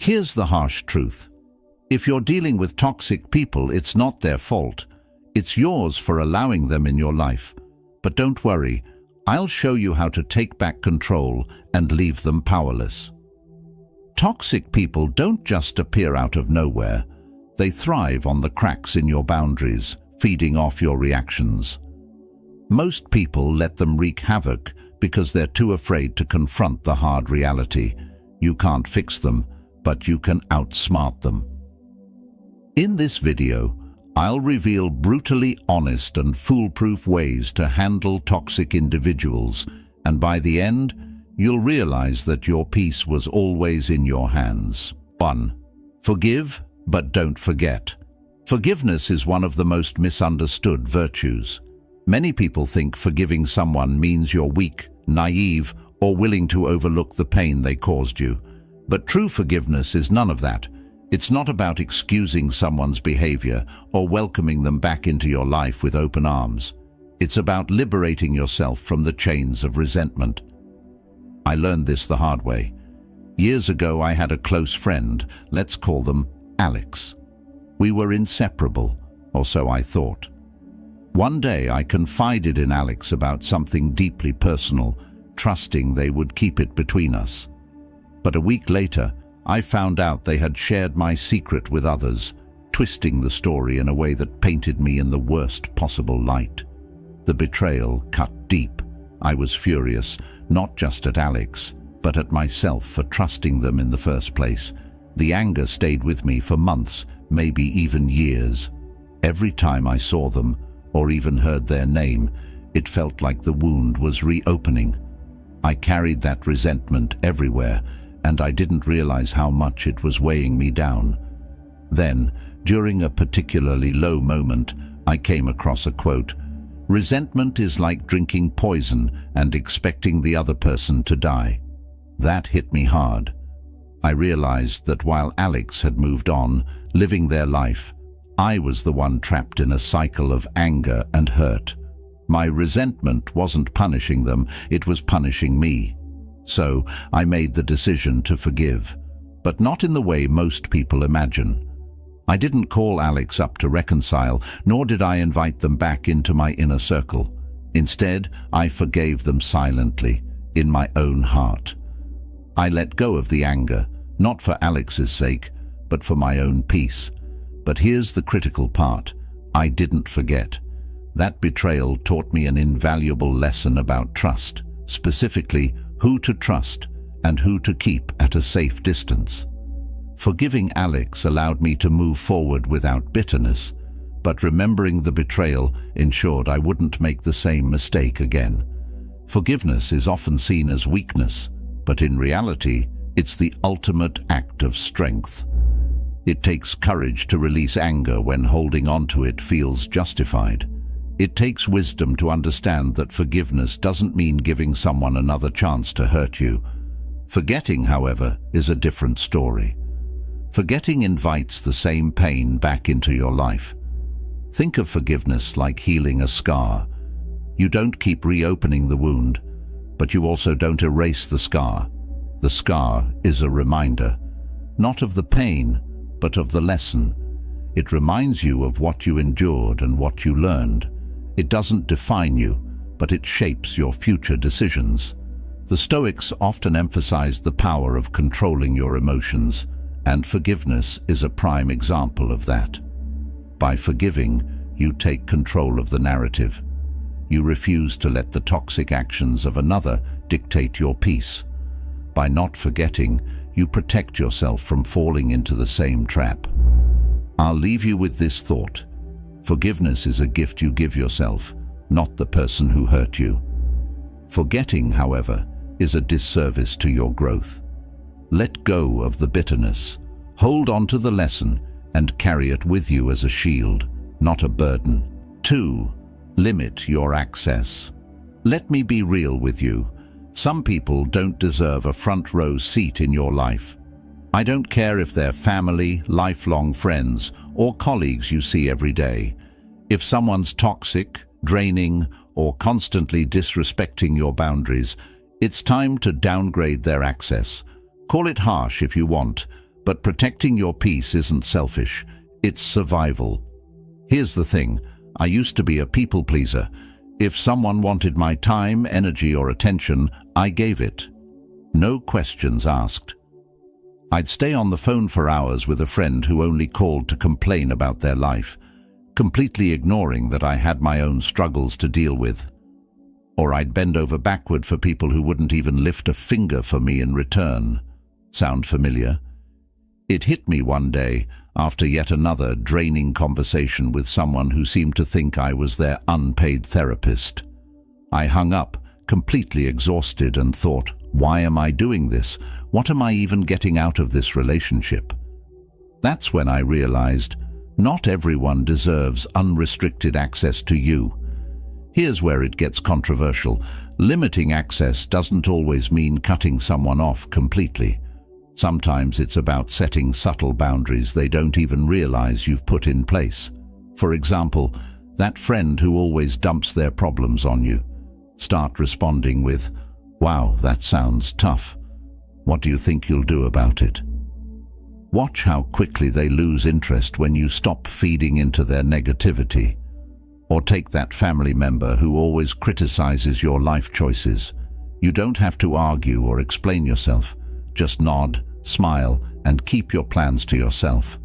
Here's the harsh truth. If you're dealing with toxic people, it's not their fault. It's yours for allowing them in your life. But don't worry, I'll show you how to take back control and leave them powerless. Toxic people don't just appear out of nowhere. They thrive on the cracks in your boundaries, feeding off your reactions. Most people let them wreak havoc because they're too afraid to confront the hard reality. You can't fix them, but you can outsmart them. In this video, I'll reveal brutally honest and foolproof ways to handle toxic individuals, and by the end, you'll realize that your peace was always in your hands. 1. Forgive, but don't forget. Forgiveness is one of the most misunderstood virtues. Many people think forgiving someone means you're weak, naive, or willing to overlook the pain they caused you. But true forgiveness is none of that. It's not about excusing someone's behavior or welcoming them back into your life with open arms. It's about liberating yourself from the chains of resentment. I learned this the hard way. Years ago, I had a close friend, let's call them Alex. We were inseparable, or so I thought. One day, I confided in Alex about something deeply personal, trusting they would keep it between us. But a week later, I found out they had shared my secret with others, twisting the story in a way that painted me in the worst possible light. The betrayal cut deep. I was furious, not just at Alex, but at myself for trusting them in the first place. The anger stayed with me for months, maybe even years. Every time I saw them, or even heard their name, it felt like the wound was reopening. I carried that resentment everywhere, and I didn't realize how much it was weighing me down. Then, during a particularly low moment, I came across a quote: "Resentment is like drinking poison and expecting the other person to die." That hit me hard. I realized that while Alex had moved on, living their life, I was the one trapped in a cycle of anger and hurt. My resentment wasn't punishing them, it was punishing me. So I made the decision to forgive, but not in the way most people imagine. I didn't call Alex up to reconcile, nor did I invite them back into my inner circle. Instead, I forgave them silently, in my own heart. I let go of the anger, not for Alex's sake, but for my own peace. But here's the critical part. I didn't forget. That betrayal taught me an invaluable lesson about trust, specifically who to trust and who to keep at a safe distance. Forgiving Alex allowed me to move forward without bitterness, but remembering the betrayal ensured I wouldn't make the same mistake again. Forgiveness is often seen as weakness, but in reality, it's the ultimate act of strength. It takes courage to release anger when holding on to it feels justified. It takes wisdom to understand that forgiveness doesn't mean giving someone another chance to hurt you. Forgetting, however, is a different story. Forgetting invites the same pain back into your life. Think of forgiveness like healing a scar. You don't keep reopening the wound, but you also don't erase the scar. The scar is a reminder, not of the pain, but of the lesson. It reminds you of what you endured and what you learned. It doesn't define you, but it shapes your future decisions. The Stoics often emphasized the power of controlling your emotions, and forgiveness is a prime example of that. By forgiving, you take control of the narrative. You refuse to let the toxic actions of another dictate your peace. By not forgetting, you protect yourself from falling into the same trap. I'll leave you with this thought. Forgiveness is a gift you give yourself, not the person who hurt you. Forgetting, however, is a disservice to your growth. Let go of the bitterness, hold on to the lesson, and carry it with you as a shield, not a burden. 2. Limit your access. Let me be real with you. Some people don't deserve a front row seat in your life. I don't care if they're family, lifelong friends, or colleagues you see every day. If someone's toxic, draining, or constantly disrespecting your boundaries, it's time to downgrade their access. Call it harsh if you want, But protecting your peace isn't selfish, it's survival. Here's the thing, I used to be a people pleaser. If someone wanted my time, energy, or attention, I gave it. No questions asked. I'd stay on the phone for hours with a friend who only called to complain about their life, completely ignoring that I had my own struggles to deal with. Or I'd bend over backward for people who wouldn't even lift a finger for me in return. Sound familiar? It hit me one day, after yet another draining conversation with someone who seemed to think I was their unpaid therapist. I hung up, completely exhausted, and thought, why am I doing this? What am I even getting out of this relationship? That's when I realized, not everyone deserves unrestricted access to you. Here's where it gets controversial. Limiting access doesn't always mean cutting someone off completely. Sometimes it's about setting subtle boundaries they don't even realize you've put in place. For example, that friend who always dumps their problems on you. Start responding with, "Wow, that sounds tough. What do you think you'll do about it?" Watch how quickly they lose interest when you stop feeding into their negativity. Or take that family member who always criticizes your life choices. You don't have to argue or explain yourself. Just nod, smile, and keep your plans to yourself.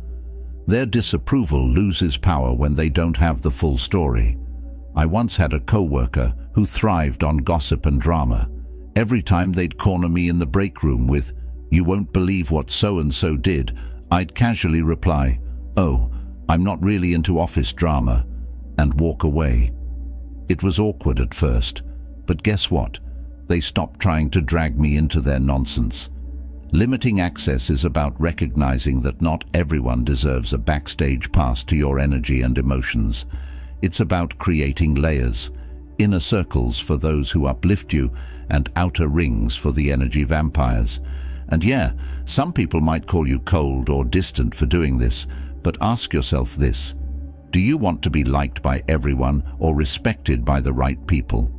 Their disapproval loses power when they don't have the full story. I once had a co-worker who thrived on gossip and drama. Every time they'd corner me in the break room with, "You won't believe what so-and-so did," I'd casually reply, "Oh, I'm not really into office drama," and walk away. It was awkward at first, but guess what? They stopped trying to drag me into their nonsense. Limiting access is about recognizing that not everyone deserves a backstage pass to your energy and emotions. It's about creating layers, inner circles for those who uplift you, and outer rings for the energy vampires. And yeah, some people might call you cold or distant for doing this, but ask yourself this: do you want to be liked by everyone or respected by the right people?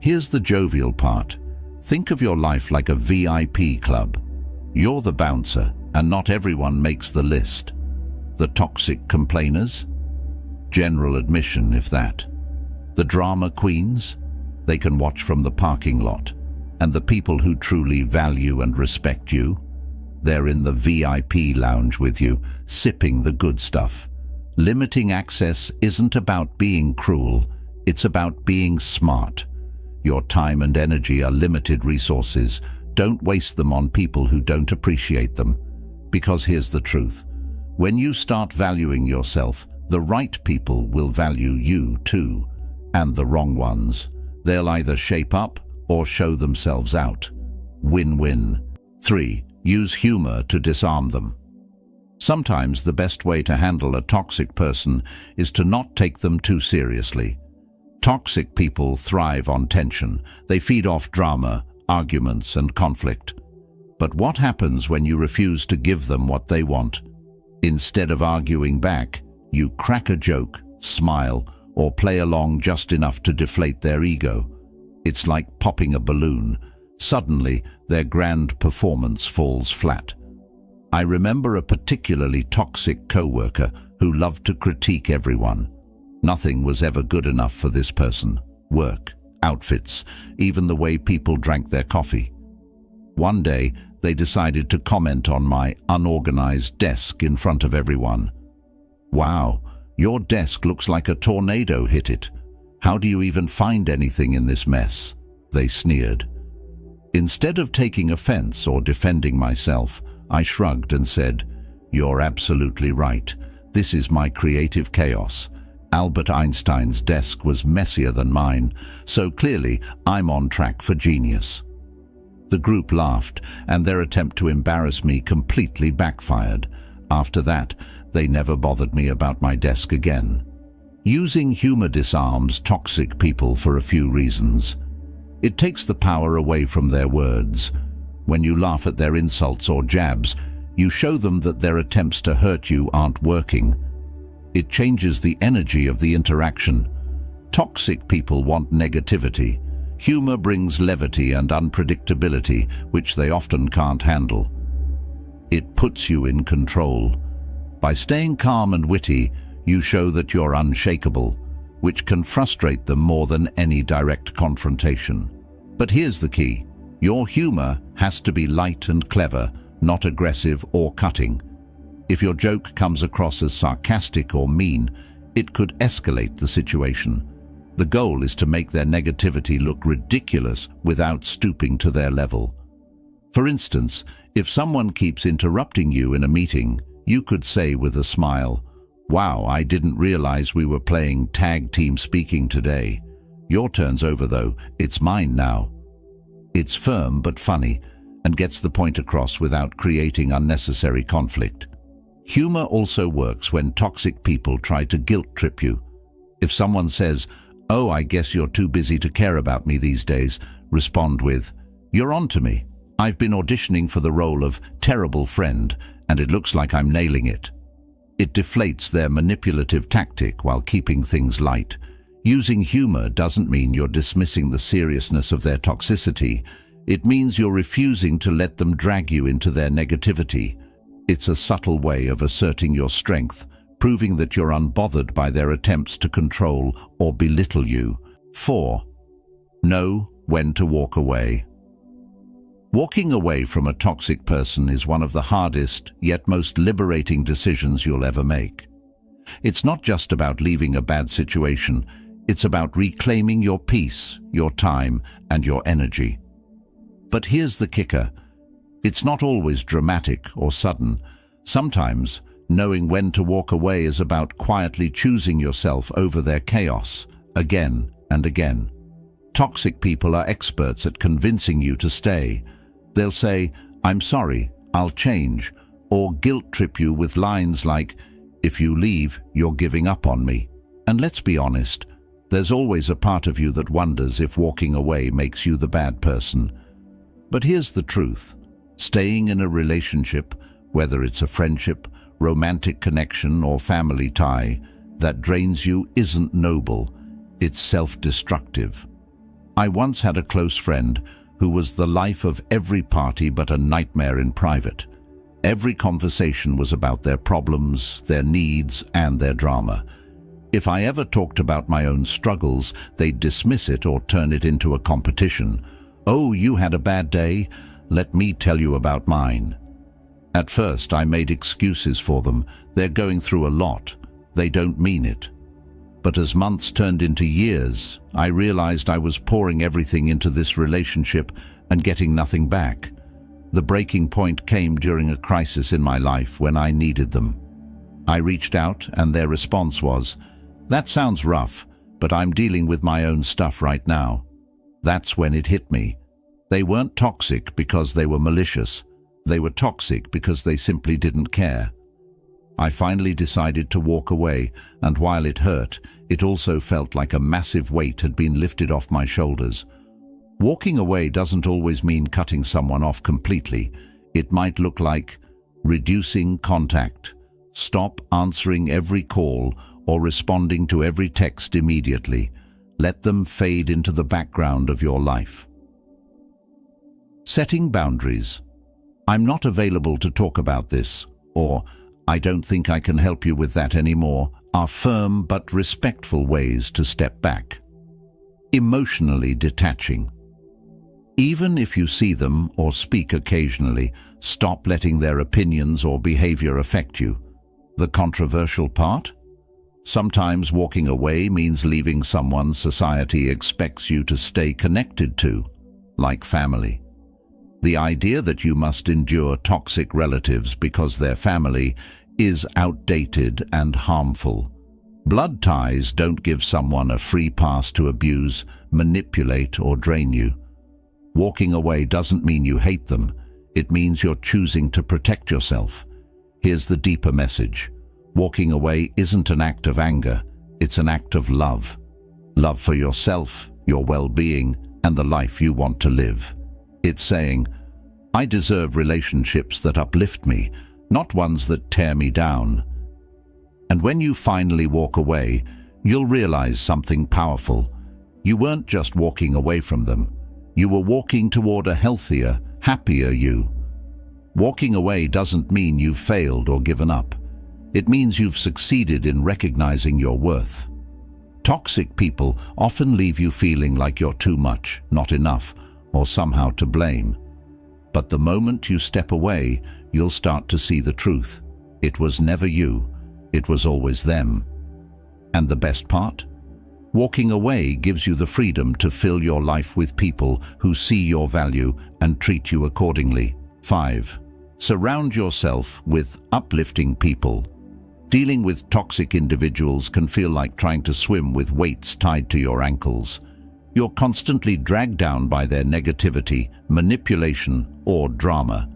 Here's the jovial part. Think of your life like a VIP club. You're the bouncer, and not everyone makes the list. The toxic complainers? General admission, if that. The drama queens? They can watch from the parking lot. And the people who truly value and respect you? They're in the VIP lounge with you, sipping the good stuff. Limiting access isn't about being cruel, it's about being smart. Your time and energy are limited resources. Don't waste them on people who don't appreciate them. Because here's the truth. When you start valuing yourself, the right people will value you too. And the wrong ones. They'll either shape up or show themselves out. Win-win. 3. Use humor to disarm them. Sometimes the best way to handle a toxic person is to not take them too seriously. Toxic people thrive on tension. They feed off drama, arguments, and conflict. But what happens when you refuse to give them what they want? Instead of arguing back, you crack a joke, smile, or play along just enough to deflate their ego. It's like popping a balloon. Suddenly, their grand performance falls flat. I remember a particularly toxic co-worker who loved to critique everyone. Nothing was ever good enough for this person. Work, outfits, even the way people drank their coffee. One day, they decided to comment on my unorganized desk in front of everyone. "Wow, your desk looks like a tornado hit it. How do you even find anything in this mess?" they sneered. Instead of taking offense or defending myself, I shrugged and said, "You're absolutely right. This is my creative chaos. Albert Einstein's desk was messier than mine, so clearly I'm on track for genius." The group laughed, and their attempt to embarrass me completely backfired. After that, they never bothered me about my desk again. Using humor disarms toxic people for a few reasons. It takes the power away from their words. When you laugh at their insults or jabs, you show them that their attempts to hurt you aren't working. It changes the energy of the interaction. Toxic people want negativity. Humor brings levity and unpredictability, which they often can't handle. It puts you in control. By staying calm and witty, you show that you're unshakable, which can frustrate them more than any direct confrontation. But here's the key. Your humor has to be light and clever, not aggressive or cutting. If your joke comes across as sarcastic or mean, it could escalate the situation. The goal is to make their negativity look ridiculous without stooping to their level. For instance, if someone keeps interrupting you in a meeting, you could say with a smile, "Wow, I didn't realize we were playing tag team speaking today. Your turn's over though, it's mine now." It's firm but funny and gets the point across without creating unnecessary conflict. Humor also works when toxic people try to guilt trip you. If someone says, "Oh, I guess you're too busy to care about me these days," respond with, "You're on to me. I've been auditioning for the role of terrible friend, and it looks like I'm nailing it." It deflates their manipulative tactic while keeping things light. Using humor doesn't mean you're dismissing the seriousness of their toxicity. It means you're refusing to let them drag you into their negativity. It's a subtle way of asserting your strength, proving that you're unbothered by their attempts to control or belittle you. 4. Know when to walk away. Walking away from a toxic person is one of the hardest, yet most liberating decisions you'll ever make. It's not just about leaving a bad situation, it's about reclaiming your peace, your time, and your energy. But here's the kicker. It's not always dramatic or sudden. Sometimes, knowing when to walk away is about quietly choosing yourself over their chaos, again and again. Toxic people are experts at convincing you to stay. They'll say, "I'm sorry, I'll change," or guilt trip you with lines like, "If you leave, you're giving up on me." And let's be honest, there's always a part of you that wonders if walking away makes you the bad person. But here's the truth. Staying in a relationship, whether it's a friendship, romantic connection, or family tie, that drains you isn't noble, it's self-destructive. I once had a close friend who was the life of every party but a nightmare in private. Every conversation was about their problems, their needs, and their drama. If I ever talked about my own struggles, they'd dismiss it or turn it into a competition. "Oh, you had a bad day? Let me tell you about mine." At first, I made excuses for them. They're going through a lot. They don't mean it. But as months turned into years, I realized I was pouring everything into this relationship and getting nothing back. The breaking point came during a crisis in my life when I needed them. I reached out and their response was, "That sounds rough, but I'm dealing with my own stuff right now." That's when it hit me. They weren't toxic because they were malicious. They were toxic because they simply didn't care. I finally decided to walk away, and while it hurt, it also felt like a massive weight had been lifted off my shoulders. Walking away doesn't always mean cutting someone off completely. It might look like reducing contact, stop answering every call or responding to every text immediately. Let them fade into the background of your life. Setting boundaries. "I'm not available to talk about this," or "I don't think I can help you with that anymore," are firm but respectful ways to step back. Emotionally detaching. Even if you see them or speak occasionally, stop letting their opinions or behavior affect you. The controversial part? Sometimes walking away means leaving someone society expects you to stay connected to, like family. The idea that you must endure toxic relatives because they're family is outdated and harmful. Blood ties don't give someone a free pass to abuse, manipulate, or drain you. Walking away doesn't mean you hate them. It means you're choosing to protect yourself. Here's the deeper message. Walking away isn't an act of anger. It's an act of love. Love for yourself, your well-being, and the life you want to live. It's saying, "I deserve relationships that uplift me, not ones that tear me down." And when you finally walk away, you'll realize something powerful. You weren't just walking away from them. You were walking toward a healthier, happier you. Walking away doesn't mean you've failed or given up. It means you've succeeded in recognizing your worth. Toxic people often leave you feeling like you're too much, not enough, or somehow to blame. But the moment you step away, you'll start to see the truth. It was never you. It was always them. And the best part? Walking away gives you the freedom to fill your life with people who see your value and treat you accordingly. 5. Surround yourself with uplifting people. Dealing with toxic individuals can feel like trying to swim with weights tied to your ankles. You're constantly dragged down by their negativity, manipulation, or drama.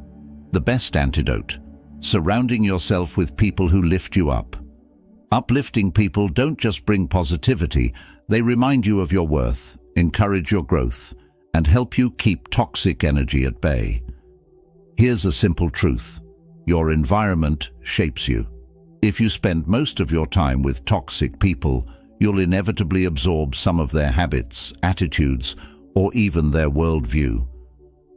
The best antidote: surrounding yourself with people who lift you up. Uplifting people don't just bring positivity, they remind you of your worth, encourage your growth, and help you keep toxic energy at bay. Here's a simple truth: your environment shapes you. If you spend most of your time with toxic people, you'll inevitably absorb some of their habits, attitudes, or even their worldview.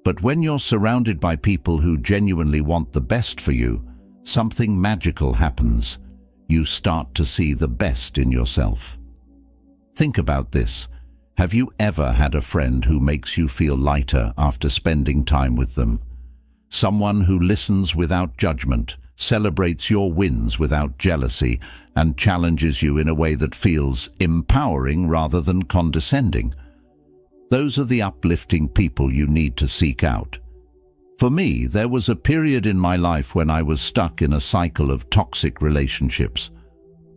But when you're surrounded by people who genuinely want the best for you, something magical happens. You start to see the best in yourself. Think about this. Have you ever had a friend who makes you feel lighter after spending time with them? Someone who listens without judgment, celebrates your wins without jealousy, and challenges you in a way that feels empowering rather than condescending. Those are the uplifting people you need to seek out. For me, there was a period in my life when I was stuck in a cycle of toxic relationships.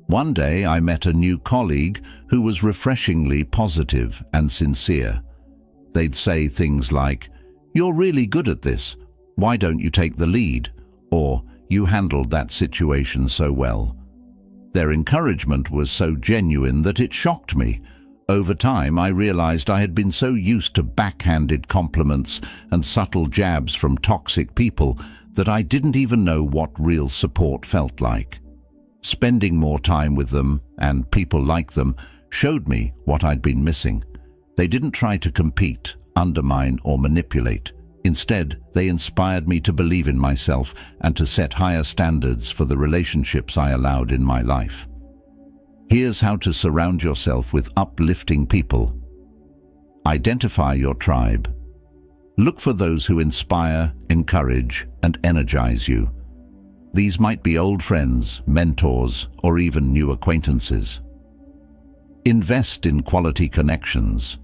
One day I met a new colleague who was refreshingly positive and sincere. They'd say things like, "You're really good at this. Why don't you take the lead?" Or, "You handled that situation so well." Their encouragement was so genuine that it shocked me. Over time, I realized I had been so used to backhanded compliments and subtle jabs from toxic people that I didn't even know what real support felt like. Spending more time with them, and people like them, showed me what I'd been missing. They didn't try to compete, undermine, or manipulate. Instead, they inspired me to believe in myself and to set higher standards for the relationships I allowed in my life. Here's how to surround yourself with uplifting people. Identify your tribe. Look for those who inspire, encourage, and energize you. These might be old friends, mentors, or even new acquaintances. Invest in quality connections.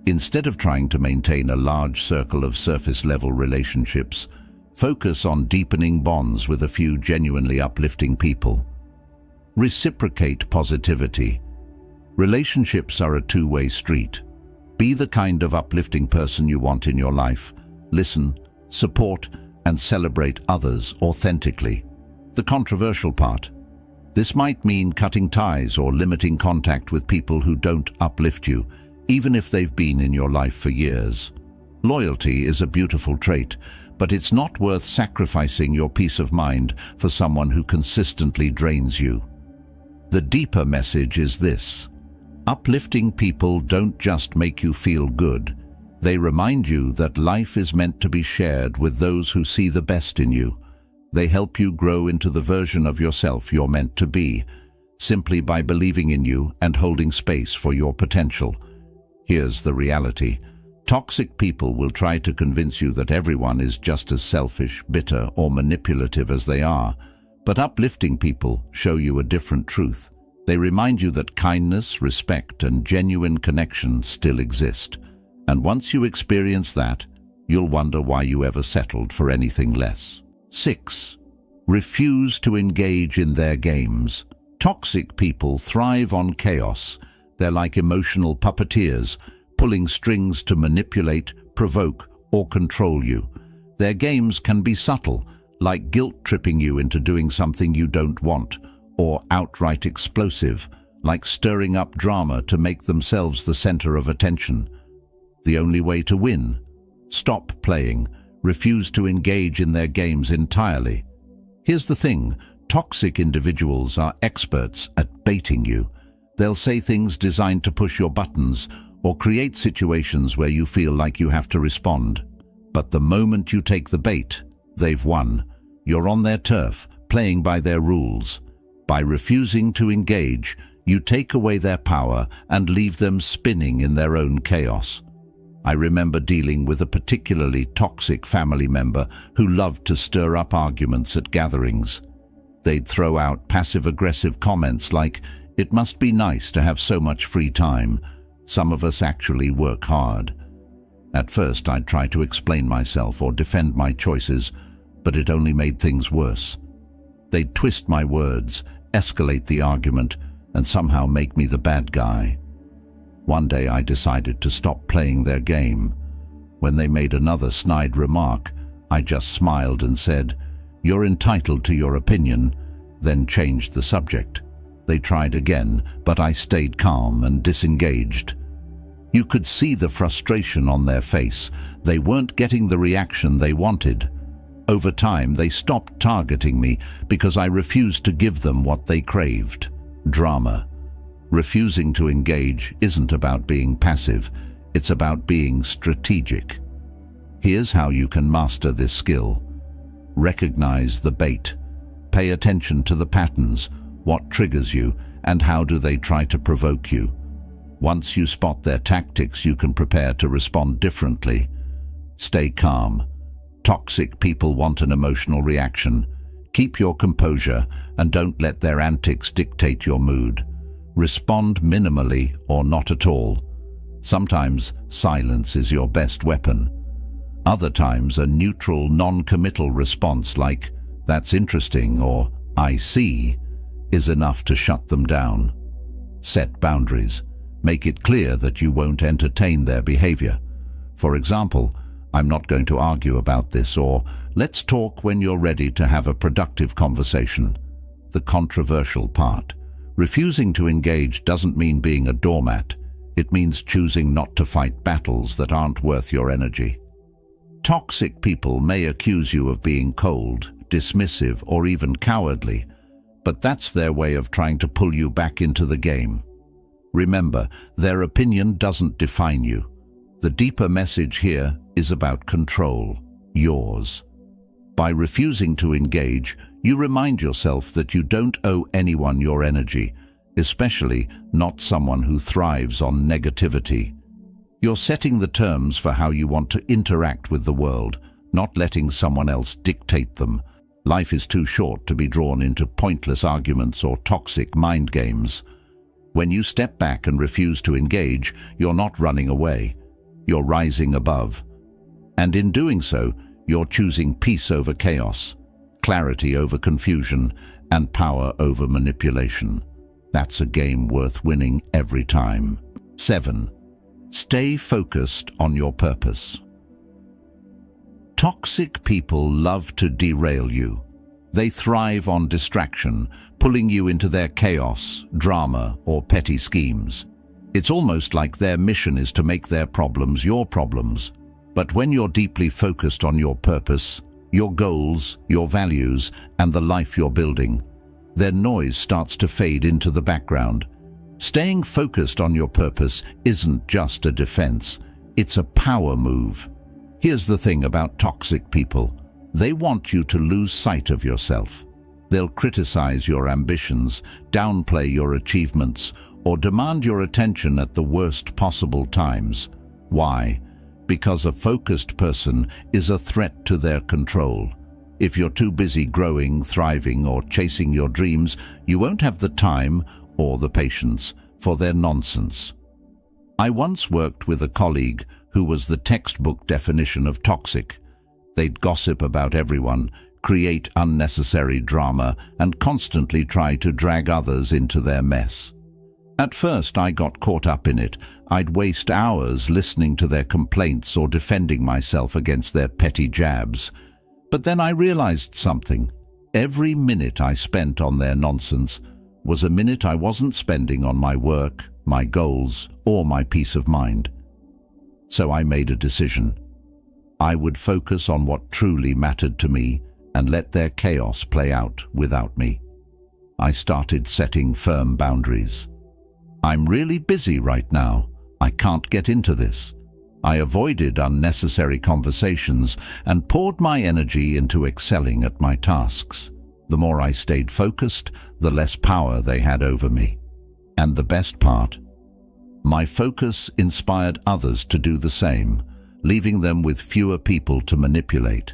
Instead of trying to maintain a large circle of surface-level relationships, focus on deepening bonds with a few genuinely uplifting people. Reciprocate positivity. Relationships are a two-way street. Be the kind of uplifting person you want in your life. Listen, support, and celebrate others authentically. The controversial part: this might mean cutting ties or limiting contact with people who don't uplift you, even if they've been in your life for years. Loyalty is a beautiful trait, but it's not worth sacrificing your peace of mind for someone who consistently drains you. The deeper message is this: uplifting people don't just make you feel good. They remind you that life is meant to be shared with those who see the best in you. They help you grow into the version of yourself you're meant to be, simply by believing in you and holding space for your potential. Here's the reality: toxic people will try to convince you that everyone is just as selfish, bitter, or manipulative as they are. But uplifting people show you a different truth. They remind you that kindness, respect, and genuine connection still exist. And once you experience that, you'll wonder why you ever settled for anything less. 6. Refuse to engage in their games. Toxic people thrive on chaos. They're like emotional puppeteers, pulling strings to manipulate, provoke, or control you. Their games can be subtle, like guilt-tripping you into doing something you don't want, or outright explosive, like stirring up drama to make themselves the center of attention. The only way to win: stop playing, refuse to engage in their games entirely. Here's the thing: toxic individuals are experts at baiting you. They'll say things designed to push your buttons or create situations where you feel like you have to respond. But the moment you take the bait, they've won. You're on their turf, playing by their rules. By refusing to engage, you take away their power and leave them spinning in their own chaos. I remember dealing with a particularly toxic family member who loved to stir up arguments at gatherings. They'd throw out passive-aggressive comments like, "It must be nice to have so much free time. Some of us actually work hard." At first, I'd try to explain myself or defend my choices, but it only made things worse. They'd twist my words, escalate the argument, and somehow make me the bad guy. One day I decided to stop playing their game. When they made another snide remark, I just smiled and said, "You're entitled to your opinion," then changed the subject. They tried again, but I stayed calm and disengaged. You could see the frustration on their face. They weren't getting the reaction they wanted. Over time, they stopped targeting me because I refused to give them what they craved: drama. Refusing to engage isn't about being passive, it's about being strategic. Here's how you can master this skill. Recognize the bait. Pay attention to the patterns, what triggers you, and how do they try to provoke you. Once you spot their tactics, you can prepare to respond differently. Stay calm. Toxic people want an emotional reaction. Keep your composure and don't let their antics dictate your mood. Respond minimally or not at all. Sometimes silence is your best weapon. Other times a neutral, non-committal response like, "That's interesting," or "I see," is enough to shut them down. Set boundaries. Make it clear that you won't entertain their behavior. For example, "I'm not going to argue about this," or "Let's talk when you're ready to have a productive conversation." The controversial part. Refusing to engage doesn't mean being a doormat. It means choosing not to fight battles that aren't worth your energy. Toxic people may accuse you of being cold, dismissive, or even cowardly, but that's their way of trying to pull you back into the game. Remember, their opinion doesn't define you. The deeper message here is about control, yours. By refusing to engage, you remind yourself that you don't owe anyone your energy, especially not someone who thrives on negativity. You're setting the terms for how you want to interact with the world, not letting someone else dictate them. Life is too short to be drawn into pointless arguments or toxic mind games. When you step back and refuse to engage, you're not running away. You're rising above. And in doing so, you're choosing peace over chaos, clarity over confusion, and power over manipulation. That's a game worth winning every time. 7. Stay focused on your purpose. Toxic people love to derail you. They thrive on distraction, pulling you into their chaos, drama, or petty schemes. It's almost like their mission is to make their problems your problems. But when you're deeply focused on your purpose, your goals, your values, and the life you're building, their noise starts to fade into the background. Staying focused on your purpose isn't just a defense, it's a power move. Here's the thing about toxic people. They want you to lose sight of yourself. They'll criticize your ambitions, downplay your achievements, or demand your attention at the worst possible times. Why? Because a focused person is a threat to their control. If you're too busy growing, thriving, or chasing your dreams, you won't have the time or the patience for their nonsense. I once worked with a colleague who was the textbook definition of toxic. They'd gossip about everyone, create unnecessary drama, and constantly try to drag others into their mess. At first, I got caught up in it. I'd waste hours listening to their complaints or defending myself against their petty jabs. But then I realized something. Every minute I spent on their nonsense was a minute I wasn't spending on my work, my goals, or my peace of mind. So I made a decision. I would focus on what truly mattered to me and let their chaos play out without me. I started setting firm boundaries. I'm really busy right now. I can't get into this. I avoided unnecessary conversations and poured my energy into excelling at my tasks. The more I stayed focused, the less power they had over me. And the best part, my focus inspired others to do the same, leaving them with fewer people to manipulate.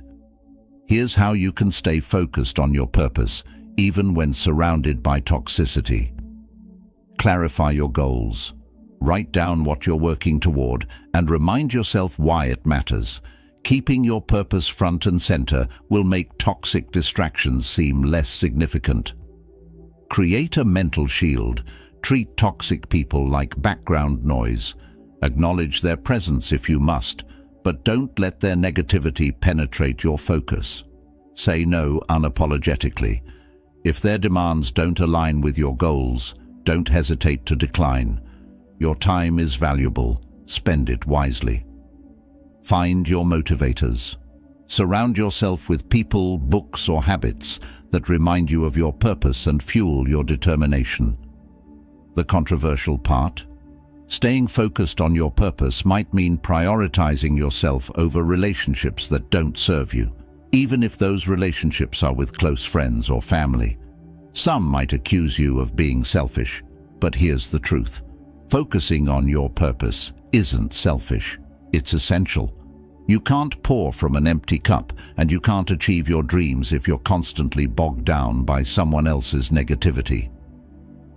Here's how you can stay focused on your purpose, even when surrounded by toxicity. Clarify your goals. Write down what you're working toward and remind yourself why it matters. Keeping your purpose front and center will make toxic distractions seem less significant. Create a mental shield. Treat toxic people like background noise. Acknowledge their presence if you must, but don't let their negativity penetrate your focus. Say no unapologetically. If their demands don't align with your goals, don't hesitate to decline. Your time is valuable. Spend it wisely. Find your motivators. Surround yourself with people, books, or habits that remind you of your purpose and fuel your determination. The controversial part? Staying focused on your purpose might mean prioritizing yourself over relationships that don't serve you, even if those relationships are with close friends or family. Some might accuse you of being selfish, but here's the truth. Focusing on your purpose isn't selfish. It's essential. You can't pour from an empty cup, and you can't achieve your dreams if you're constantly bogged down by someone else's negativity.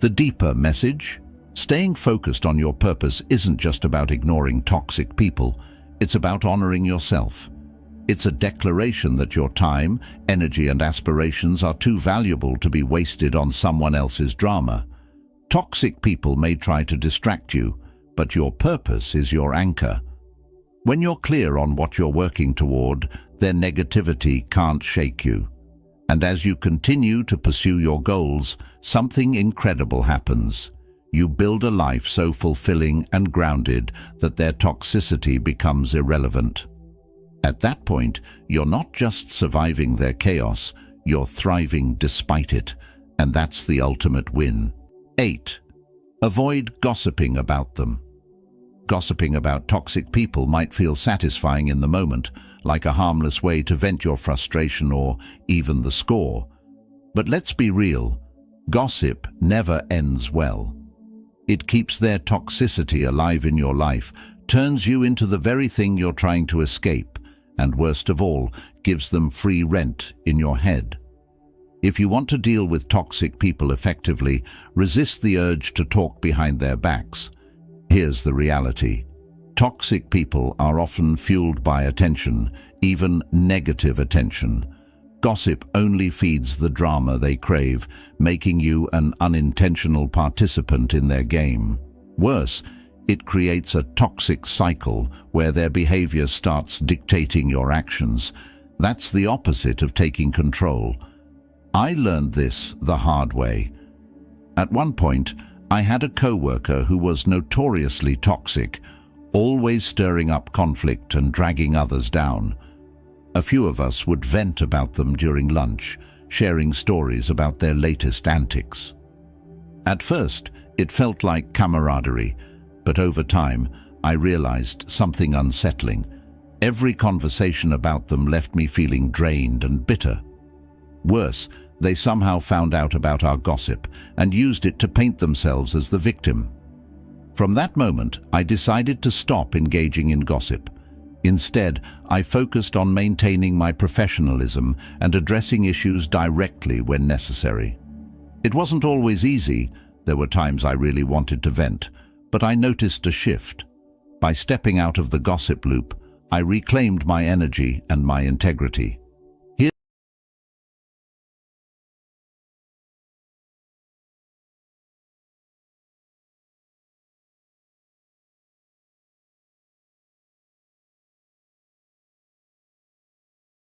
The deeper message? Staying focused on your purpose isn't just about ignoring toxic people. It's about honoring yourself. It's a declaration that your time, energy, and aspirations are too valuable to be wasted on someone else's drama. Toxic people may try to distract you, but your purpose is your anchor. When you're clear on what you're working toward, their negativity can't shake you. And as you continue to pursue your goals, something incredible happens. You build a life so fulfilling and grounded that their toxicity becomes irrelevant. At that point, you're not just surviving their chaos, you're thriving despite it, and that's the ultimate win. 8. Avoid gossiping about them. Gossiping about toxic people might feel satisfying in the moment, like a harmless way to vent your frustration or even the score. But let's be real, gossip never ends well. It keeps their toxicity alive in your life, turns you into the very thing you're trying to escape, and worst of all, gives them free rent in your head. If you want to deal with toxic people effectively, resist the urge to talk behind their backs. Here's the reality. Toxic people are often fueled by attention, even negative attention. Gossip only feeds the drama they crave, making you an unintentional participant in their game. Worse, it creates a toxic cycle where their behavior starts dictating your actions. That's the opposite of taking control. I learned this the hard way. At one point, I had a coworker who was notoriously toxic, always stirring up conflict and dragging others down. A few of us would vent about them during lunch, sharing stories about their latest antics. At first, it felt like camaraderie, but over time, I realized something unsettling. Every conversation about them left me feeling drained and bitter. Worse, they somehow found out about our gossip and used it to paint themselves as the victim. From that moment, I decided to stop engaging in gossip. Instead, I focused on maintaining my professionalism and addressing issues directly when necessary. It wasn't always easy. There were times I really wanted to vent, but I noticed a shift. By stepping out of the gossip loop, I reclaimed my energy and my integrity.